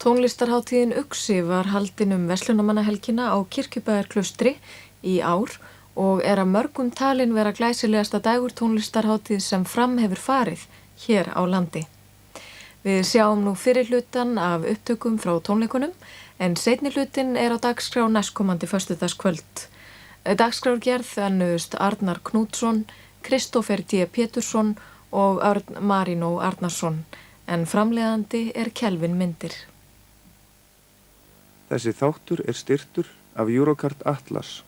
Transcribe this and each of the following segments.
Tónlistarhátíðin Uxi var haldin verslunarmannahelgina á Kirkjubæjarklaustri í ár og að mörgum talin vera glæsilegasta dægurtónlistarhátíð sem fram hefur farið hér á landi. Við sjáum nú fyrri hlutan af upptökum frá tónleikunum en seinni hlutin á dagskrá næstkomandi föstudagskvöld. Dagskrárgerð önnuðust Arnari Knútssyni, Kristófer Dignusi og Erni Marínó Arnarsyni en framleiðandi Kelvin Myndir. Þessi þáttur styrktur af Eurocard Atlas.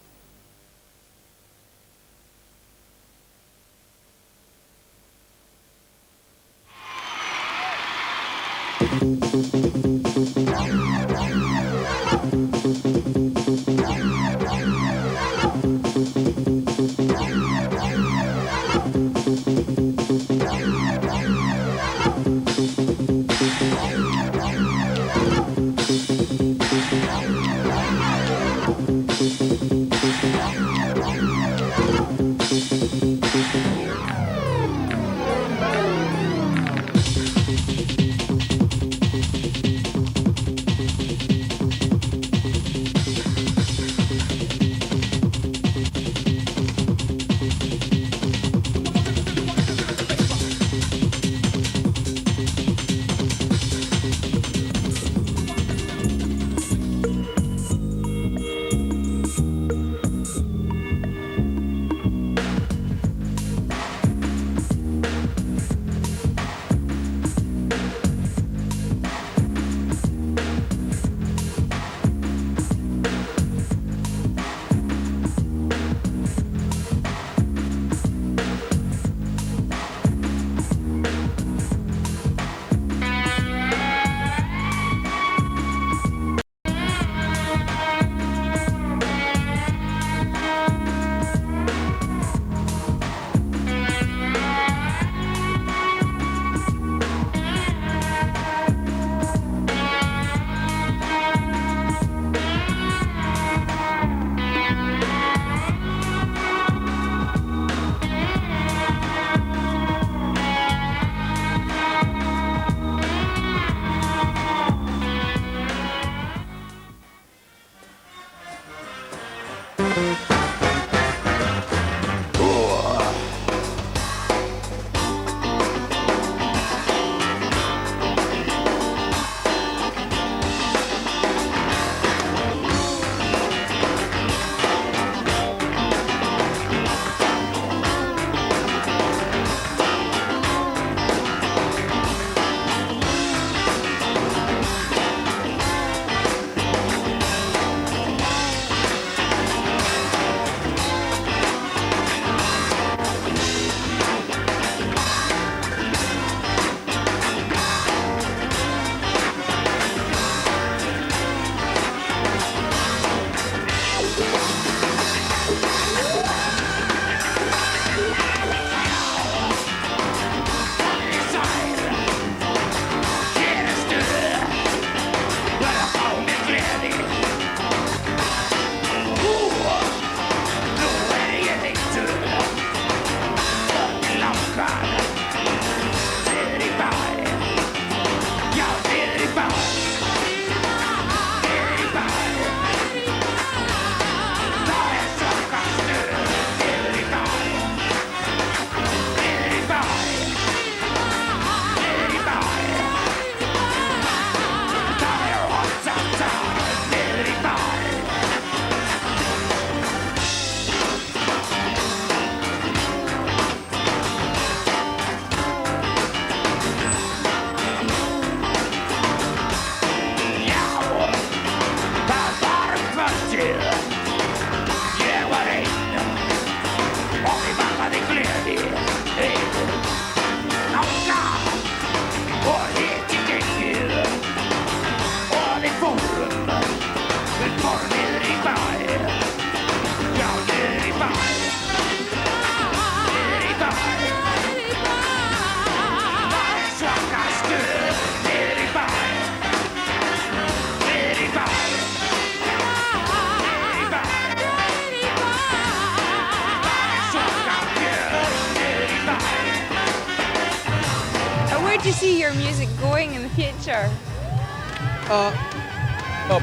Where do you see your music going in the future?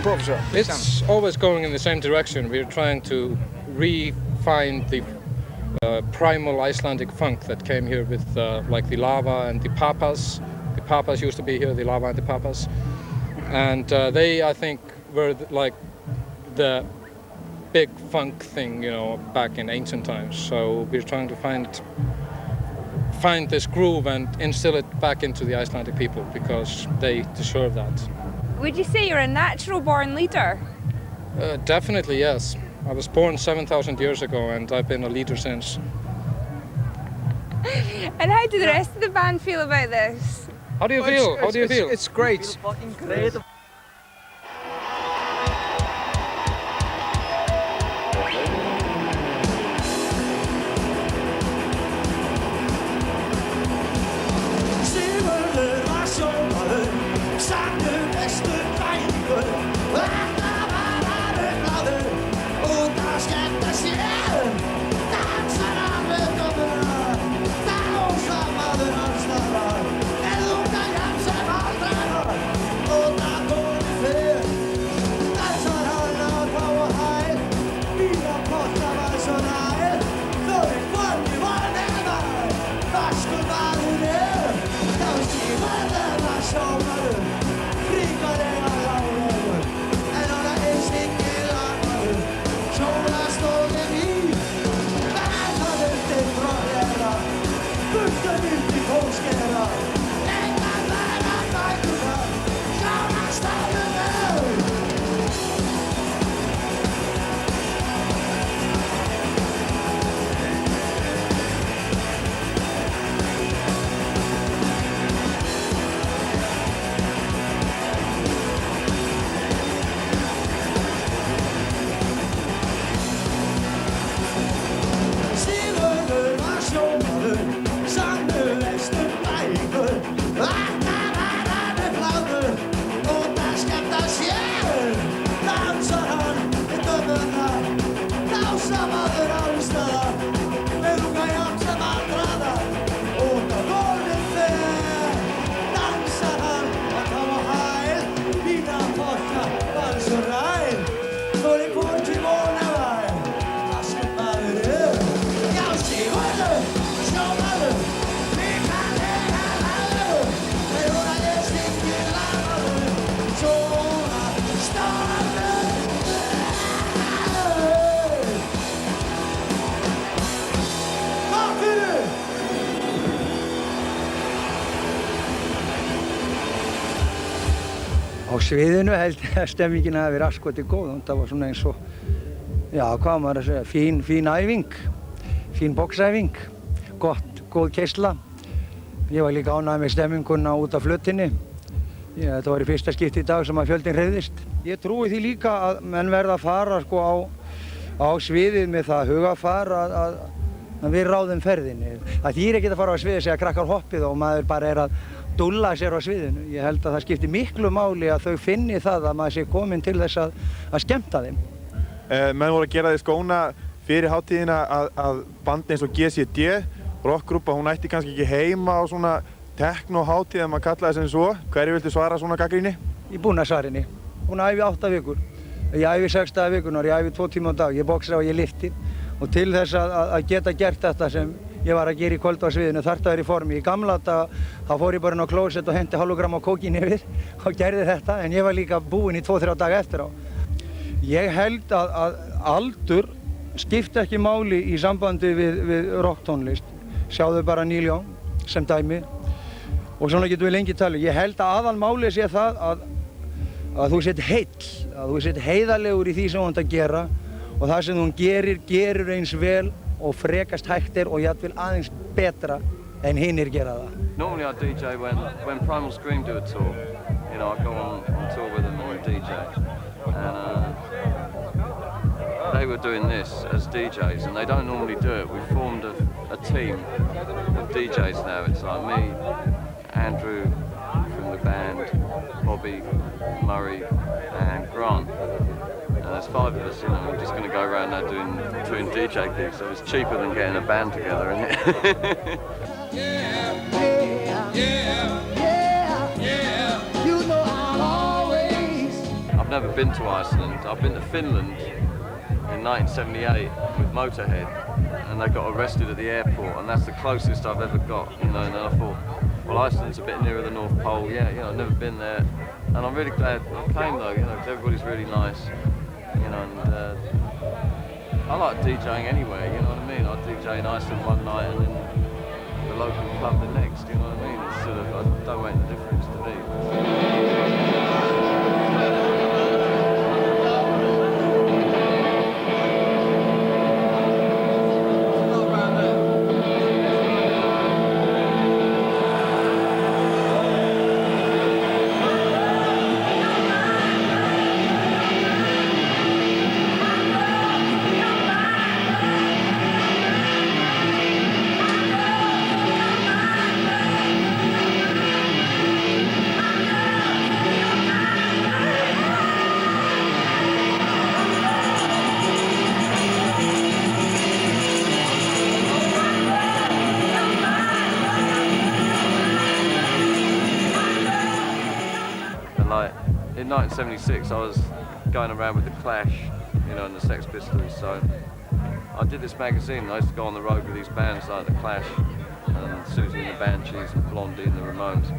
Professor. It's always going in the same direction. We're trying to refine the primal Icelandic funk that came here with like the lava and the papas. The papas used to be here, the lava and the papas. And they, I think, were like the big funk thing, you know, back in ancient times. So we're trying to find this groove and instill it back into the Icelandic people because they deserve that. Would you say you're a natural born leader? Definitely, yes. I was born 7,000 years ago and I've been a leader since. And how do the rest of the band feel about this? How do you feel? How do you feel? It's great. It's fucking great. Á sviðinu held ég að stemmingin hafi verið asskoti góð. Það var svona eins og, já, hvað maður að segja, fín æfing, fín boxæfing, góð keyrsla. Ég var líka ánægður með stemminguna út af flutinni. Þetta var í fyrsta skipti í dag sem að fjöldinn hreyfðist. Ég trúi því líka að menn verða að fara sko á sviðið með það hugafar að við ráðum ferðinni. Það þýðir ekki að fara á sviðið og segja krakkar hoppið og maður bara að dúlla sér á sviðinu. Ég held að það skiptir miklu máli að þau finni það að maður sé kominn til þess að skemmta þeim. Menn voru að gera því skóna fyrir hátíðina að bandi eins og GCD, rockgrúpa, hún ætti kannski ekki heima á svona techno-hátíð ef maður kallaði sem svo. Hverju viltu svara svona gagnrýni? Ég er búinn að svara henni. Hún æfi 8 vikur. Ég æfi 6 daga vikunar, ég æfi 2 tíma á dag, ég boxa og ég lyfti. Og til þess að geta gert þetta sem ég var að gera í kvöld á sviðinu þarf það að vera í formi. Í gamla þá fór ég bara inn á klósett og henti hálfgramm á kókín yfir og gerði þetta, en ég var líka búinn í 2-3 daga eftir á. Ég held að aldur skipti ekki máli í sambandi við rocktónlist. Sjáðu bara Neil Young sem dæmi og svona getum við lengi talið. Ég held að aðalmálið sé það að þú sett heill, að þú sett heiðarlegur í því sem þú ert að gera og það sem þú gerir eins vel og frekast hægt og jafnvel aðeins betra en hinnir gera það. Normally I DJ when Primal Scream do a tour. You know, I go on tour with them and DJ. And they were doing this as DJs and they don't normally do it. We formed a team of DJs now. It's like me, Andrew from the band, Bobby, Murray and Grant. And there's 5 of us, you know, we're just going to go around now doing DJ gigs, so it's cheaper than getting a band together, isn't it? Yeah, yeah, yeah, yeah. You know I'll always never been to Iceland. I've been to Finland in 1978 with Motorhead, and they got arrested at the airport, and that's the closest I've ever got, you know. And I thought, well, Iceland's a bit nearer the North Pole. Yeah, you know, I've never been there, and I'm really glad I came though, you know, 'cause everybody's really nice, you know. And I like DJing anyway, you know what I mean. I DJ in Iceland one night and then the local club the next, you know what I mean. It's sort of, it don't make the difference to me. In 1976 I was going around with the Clash, you know, and the Sex Pistols, so I did this magazine. I used to go on the road with these bands like the Clash and Susie and the Banshees and Blondie and the Ramones,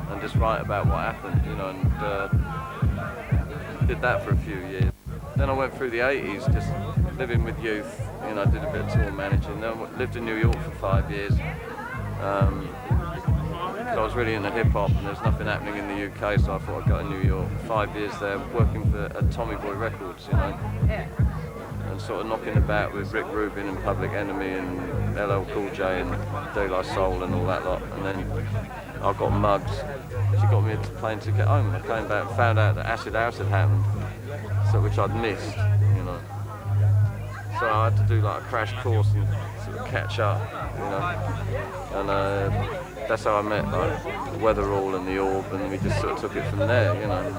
and just write about what happened, you know, and did that for a few years. Then I went through the 80s just living with youth, you know, I did a bit of tour managing. Then I lived in New York for 5 years. I was really into hip-hop and there's nothing happening in the UK, so I thought I'd go to New York. 5 years there, working at Tommy Boy Records, you know, and sort of knocking about with Rick Rubin and Public Enemy and LL Cool J and De La Soul and all that lot. And then I got mugged. She got me a plane ticket home. I came back and found out that Acid House had happened, so which I'd missed, you know. So I had to do like a crash course and sort of catch up, you know. And that's how I met like Weatherall and the Orb, and we just sort of took it from there, you know.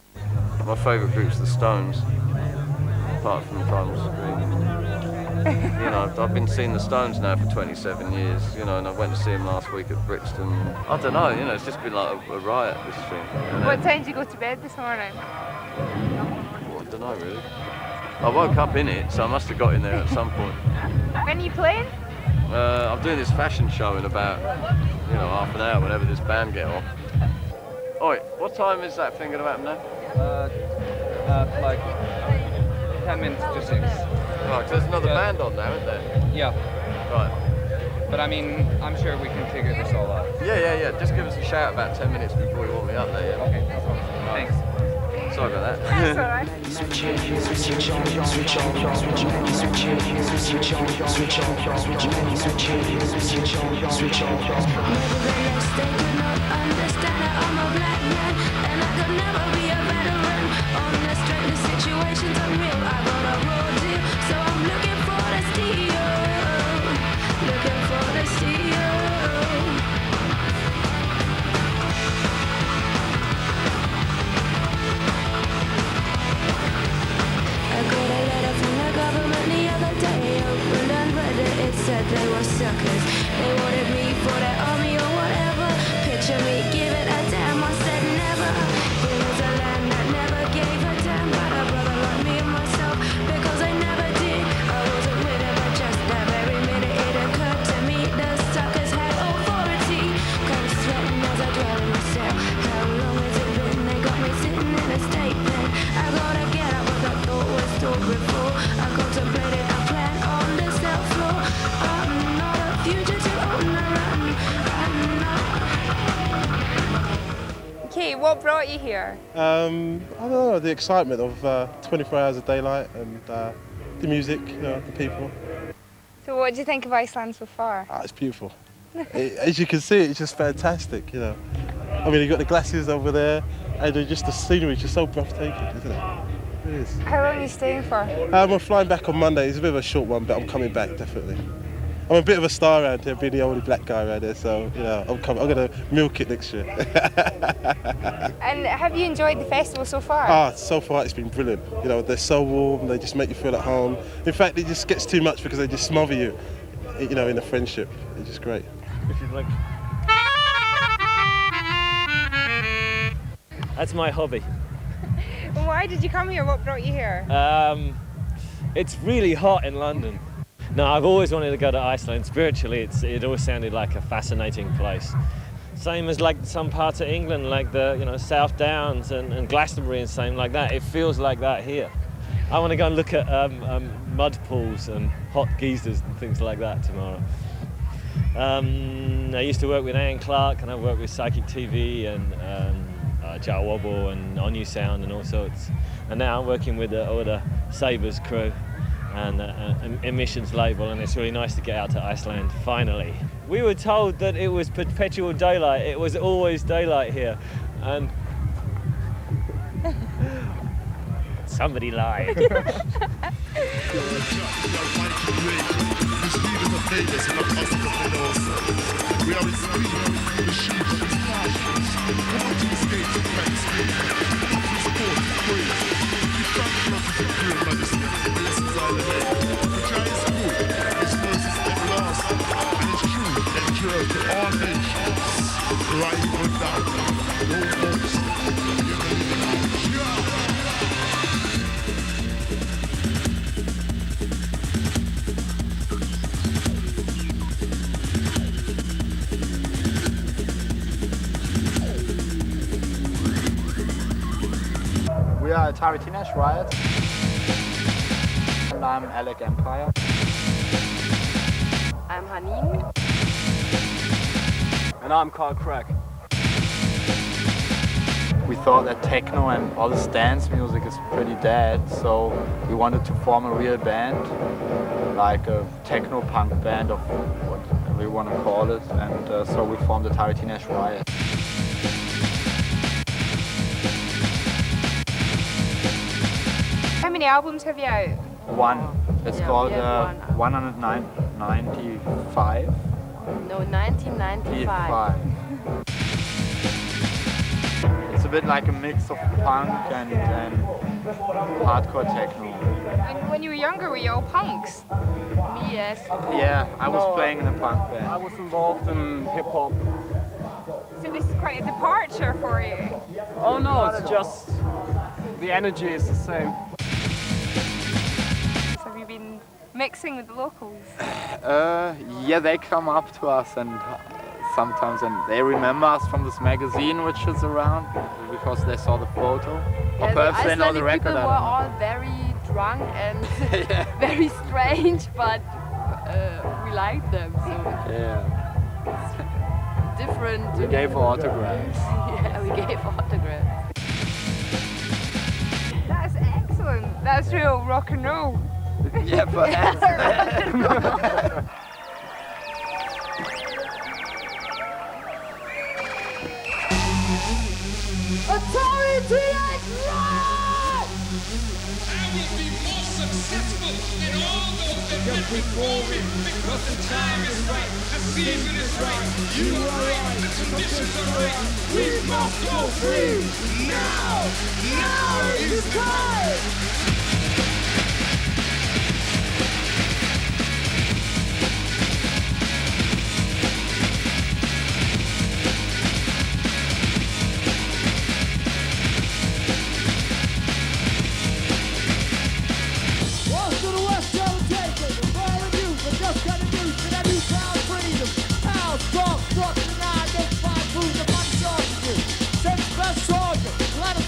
My favourite group's the Stones, apart from Primal Scream. You know, I've been seeing the Stones now for 27 years, you know, and I went to see them last week at Brixton. I don't know, you know, it's just been like a riot, this thing. You know? What time did you go to bed this morning? Well, I don't know really. I woke up in it, so I must have got in there at some point. When are you playing? I'm doing this fashion show in about, you know, half an hour, whenever this band get on. Oi, what time is that thing going to happen now? Like 10 minutes to 6. Right, 'cause there's another band on now, isn't there? Yeah. Right. But I mean, I'm sure we can figure this all out. Yeah. Just give us a shout about 10 minutes before you want me up there, yeah? Okay, no problem. Thanks. Sorry about that. That's all right. Said they were suckers. They wanted me for their army or whatever. Picture me, give it a damn. I said never. Here was a land that never gave a damn about a brother like me and myself, because I never did. I wasn't with it, but just that very minute it occurred to me the suckers had authority. Come sweating as I dwell in my cell. How long has it been? They got me sitting in a state pen. I gotta get out what I thought was thought before. I contemplated a plan on the cell floor. I'm not a fugitive on the run. I'm not. Okay, what brought you here? I don't know, the excitement of 24 hours of daylight and the music, you know, the people. So what do you think of Iceland so far? It's beautiful. As you can see, it's just fantastic, you know. I mean, you've got the glaciers over there, and just the scenery is just so breathtaking, isn't it? It is. How long are you staying for? I'm flying back on Monday. It's a bit of a short one, but I'm coming back, definitely. I'm a bit of a star around here, being the only black guy around here, so, you know, I'm going to milk it next year. And have you enjoyed the festival so far? So far it's been brilliant. You know, they're so warm, they just make you feel at home. In fact, it just gets too much because they just smother you, you know, in a friendship. It's just great. If you'd like. That's my hobby. Why did you come here? What brought you here? It's really hot in London. No, I've always wanted to go to Iceland. Spiritually, it always sounded like a fascinating place. Same as like some parts of England, like the South Downs and Glastonbury and same like that. It feels like that here. I want to go and look at mud pools and hot geysers and things like that tomorrow. I used to work with Anne Clark, and I've worked with Psychic TV and Jar Wobble and On You Sound and all sorts. And now I'm working with all the Sabres crew and Emissions label, and it's really nice to get out to Iceland finally. We were told that it was perpetual daylight. It was always daylight here, and somebody lied. We are Atari Teenage Riot, and I'm Alec Empire. I'm Hanin. And I'm Carl Crack. We thought that techno and all this dance music is pretty dead, so we wanted to form a real band, like a techno-punk band of whatever you want to call it, and so we formed Atari Teenage Riot. How many albums have you out? One. It's called 195. No, 1995. It's a bit like a mix of punk and hardcore techno. And when you were younger, were you all punks? Me, yes. Yeah, I was playing in a punk band. I was involved in hip-hop. So this is quite a departure for you. Oh no, it's just the energy is the same. So have you been mixing with the locals? Yeah, they come up to us and sometimes, and they remember us from this magazine which is around because they saw the photo. Or perhaps they know the record. People were all very drunk and very strange, but we liked them. So yeah, it's different. we gave autographs. Yeah, we gave autographs. That's excellent. That's real rock and roll. Yeah, perhaps. Atari Teenage Riot! I will be more successful than all those that went before me because the time is right, the season is right, you are right, the conditions are right. We must go free now! Now is the time! Let us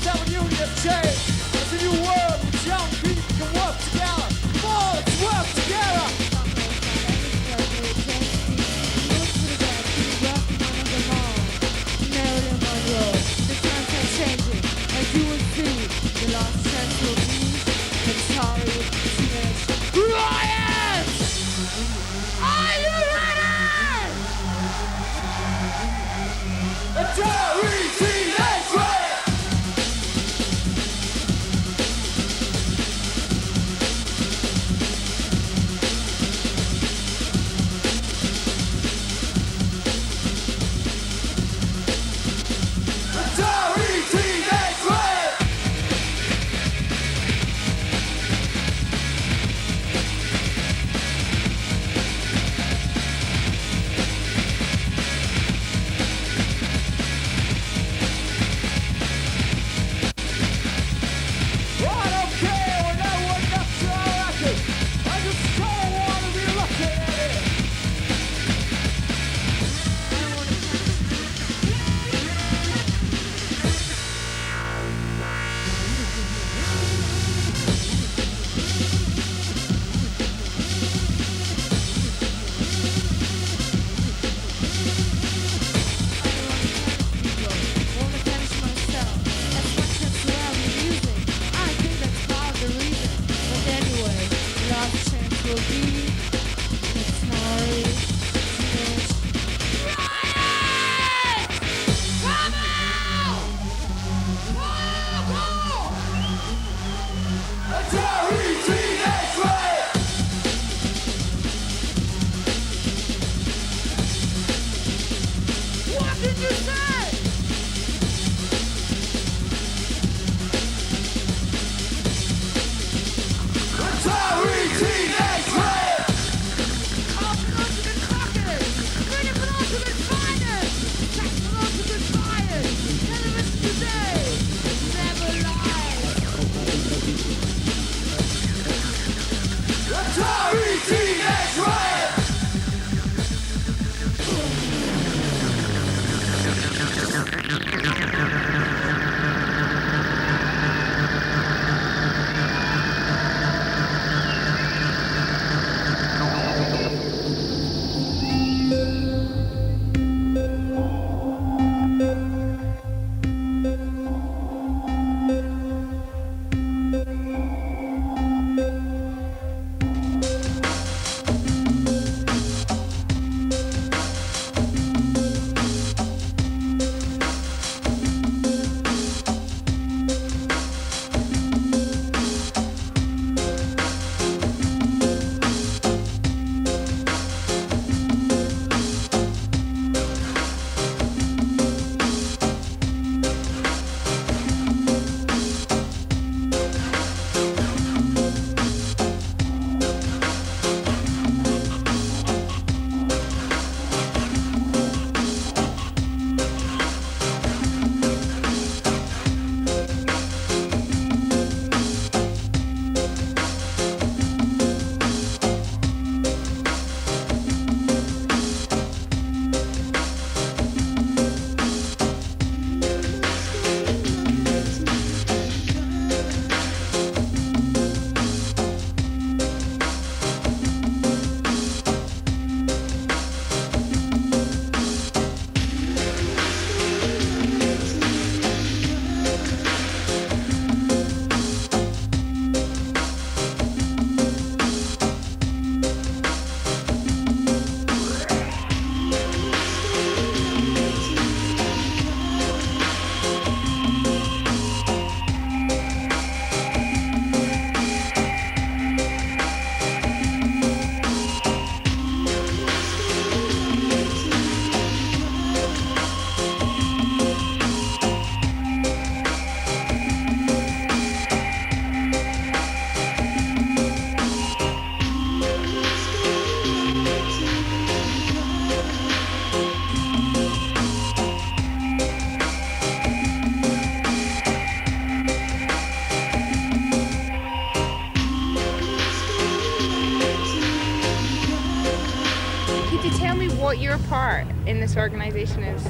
what your part in this organisation is?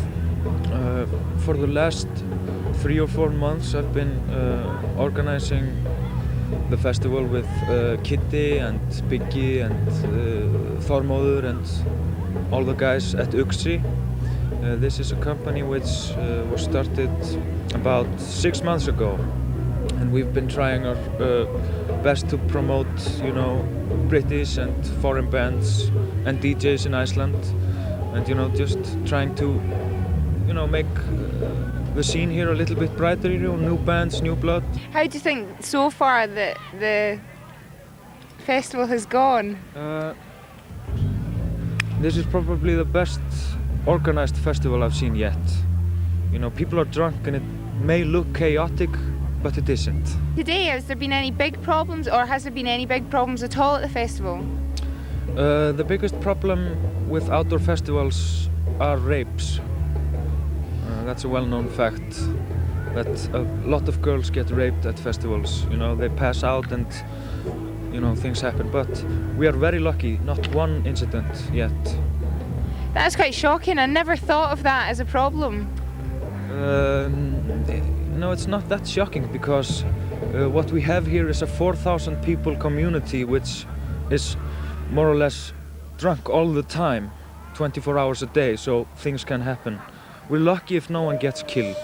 For the last 3 or 4 months I've been organising the festival with Kitty and Biggie and Þormóður and all the guys at Uxi. This is a company which was started about 6 months ago, and we've been trying our best to promote, you know, British and foreign bands and DJs in Iceland, and you know, just trying to, you know, make the scene here a little bit brighter, you know, new bands, new blood. How do you think so far that the festival has gone? This is probably the best organized festival I've seen yet. You know, people are drunk and it may look chaotic, but it isn't. Today, has there been any big problems, or has there been any big problems at all at the festival? The biggest problem with outdoor festivals are rapes. That's a well-known fact, that a lot of girls get raped at festivals. You know, they pass out and, you know, things happen. But we are very lucky, not one incident yet. That's quite shocking. I never thought of that as a problem. No, it's not that shocking, because what we have here is a 4,000 people community which is more or less drunk all the time, 24 hours a day, so things can happen. We're lucky if no one gets killed.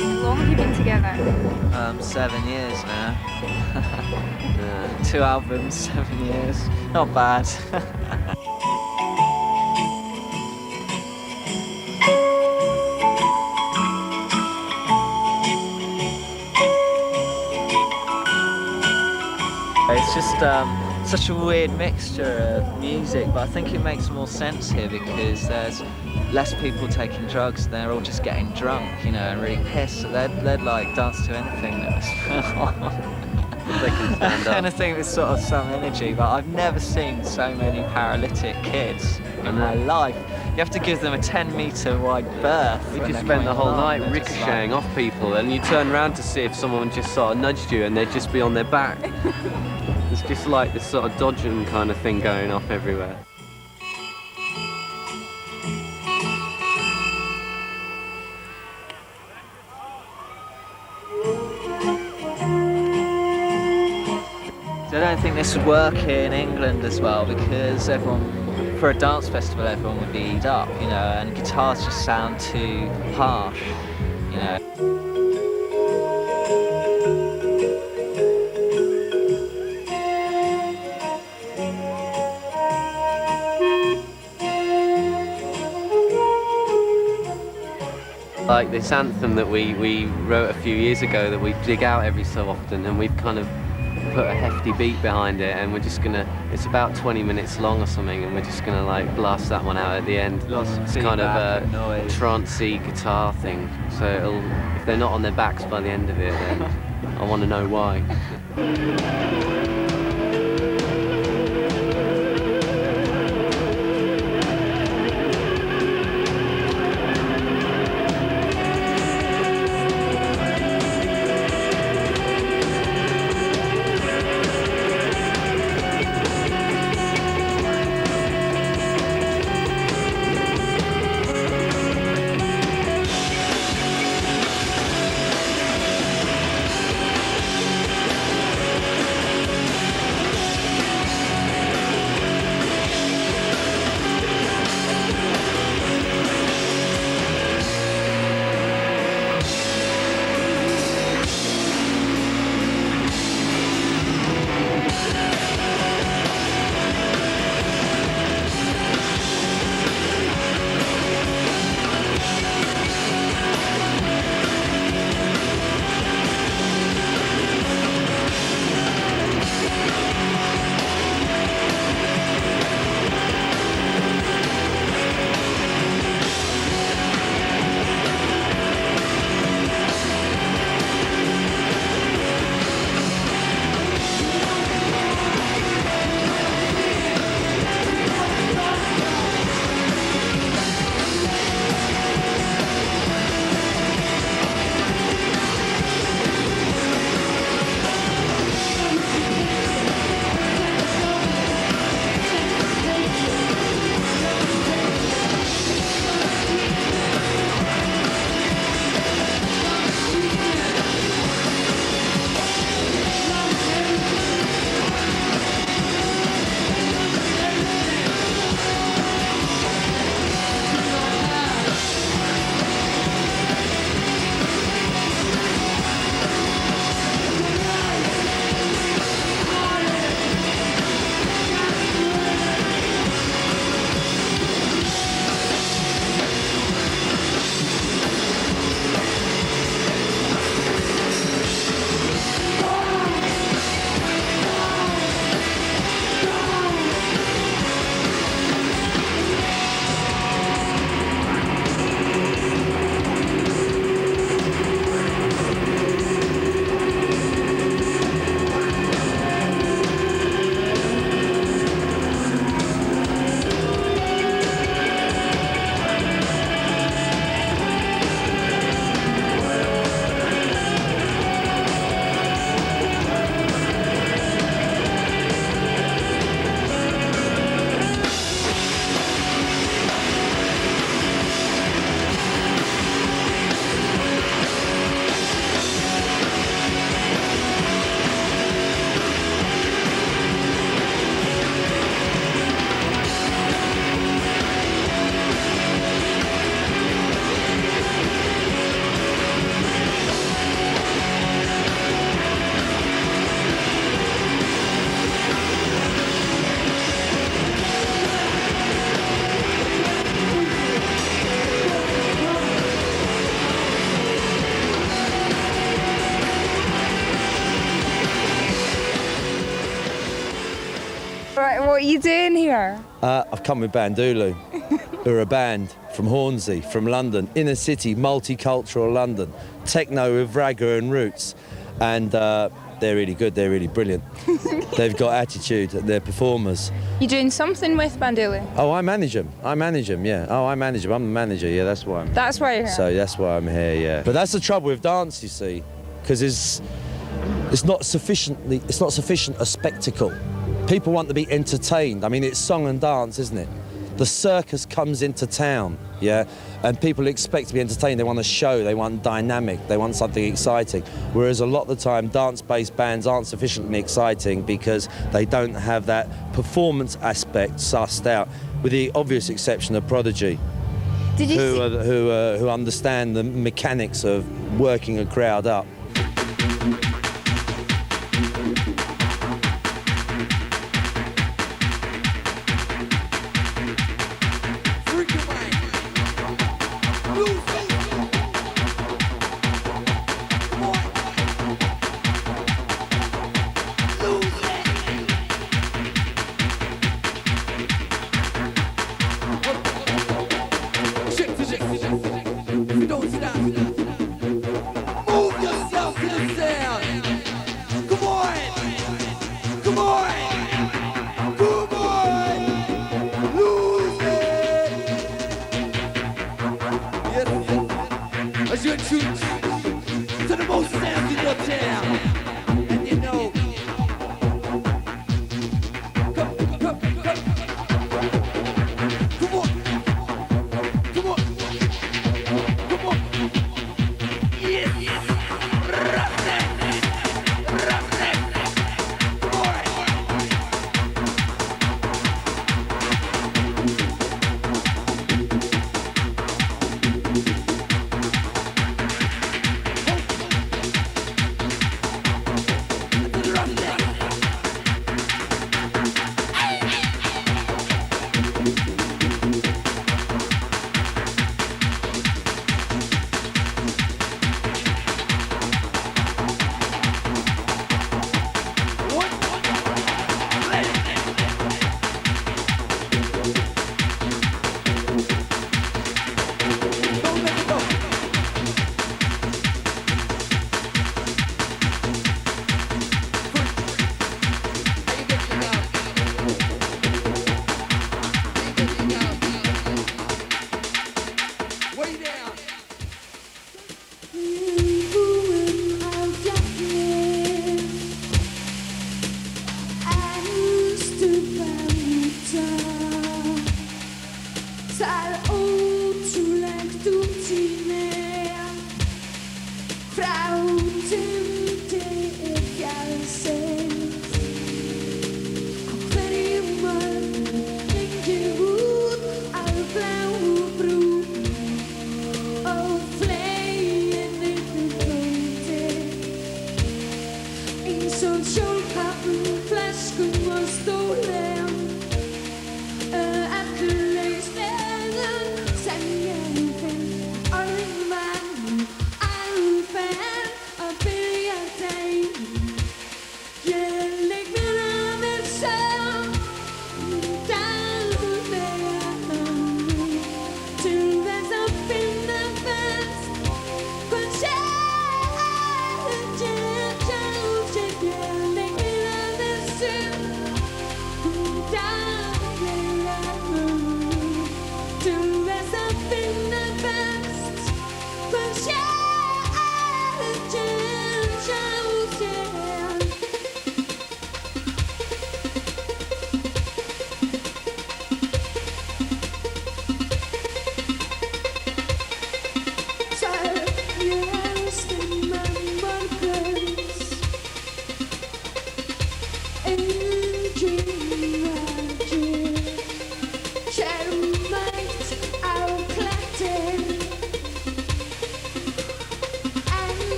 How long have you been together? 7 years now. 2 albums, 7 years. Not bad. It's just such a weird mixture of music, but I think it makes more sense here because there's less people taking drugs. They're all just getting drunk, you know, and really pissed. So they'd like dance to anything that was they can stand up. Anything with sort of some energy. But I've never seen so many paralytic kids in my life. You have to give them a 10-metre wide berth. We just spent the whole night ricocheting off people, and you turn around to see if someone just sort of nudged you, and they'd just be on their back. It's just like this sort of dodging kind of thing going off everywhere. I don't think this would work here in England as well, because everyone, for a dance festival, everyone would be eat up, you know, and guitars just sound too harsh, you know. Like this anthem that we wrote a few years ago that we dig out every so often, and we've kind of put a hefty beat behind it, and we're just gonna, it's about 20 minutes long or something, and we're just gonna like blast that one out at the end. It's kind of a trancey guitar thing, so it'll, if they're not on their backs by the end of it, then I want to know why. What are you doing here? I've come with Bandulu, who are a band from Hornsey, from London, inner city, multicultural London, techno with ragga and roots, and they're really good, they're really brilliant. They've got attitude, they're performers. You doing something with Bandulu? Oh, I manage them, yeah. Oh, I manage them, I'm the manager, yeah, that's why I'm That's why you're here? So that's why I'm here, yeah. But that's the trouble with dance, you see, because it's not sufficient a spectacle. People want to be entertained. I mean, it's song and dance, isn't it? The circus comes into town, yeah, and people expect to be entertained. They want a show, they want dynamic, they want something exciting. Whereas a lot of the time, dance-based bands aren't sufficiently exciting because they don't have that performance aspect sussed out, with the obvious exception of Prodigy, who understand the mechanics of working a crowd up.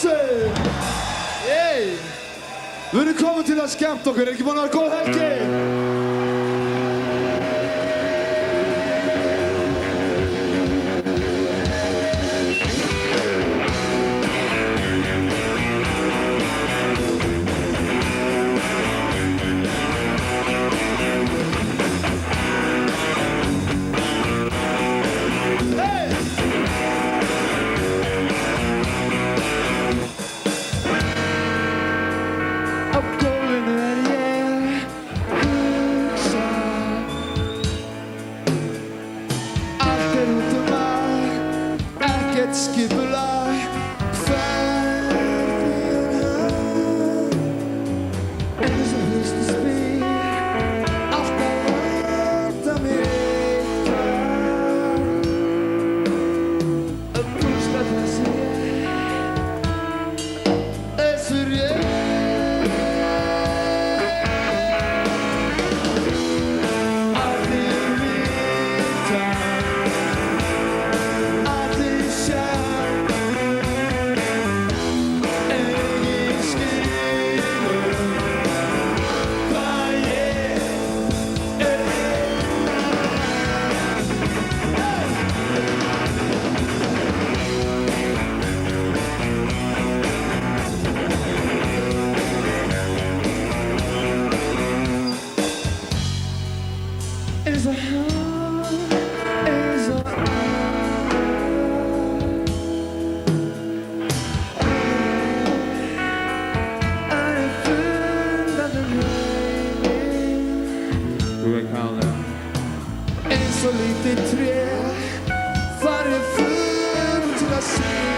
Klaustur! Yey! Við erum komin til að skemmta okkur, ekki búin að vera góð helgi? Så lite trä, varje fur till att se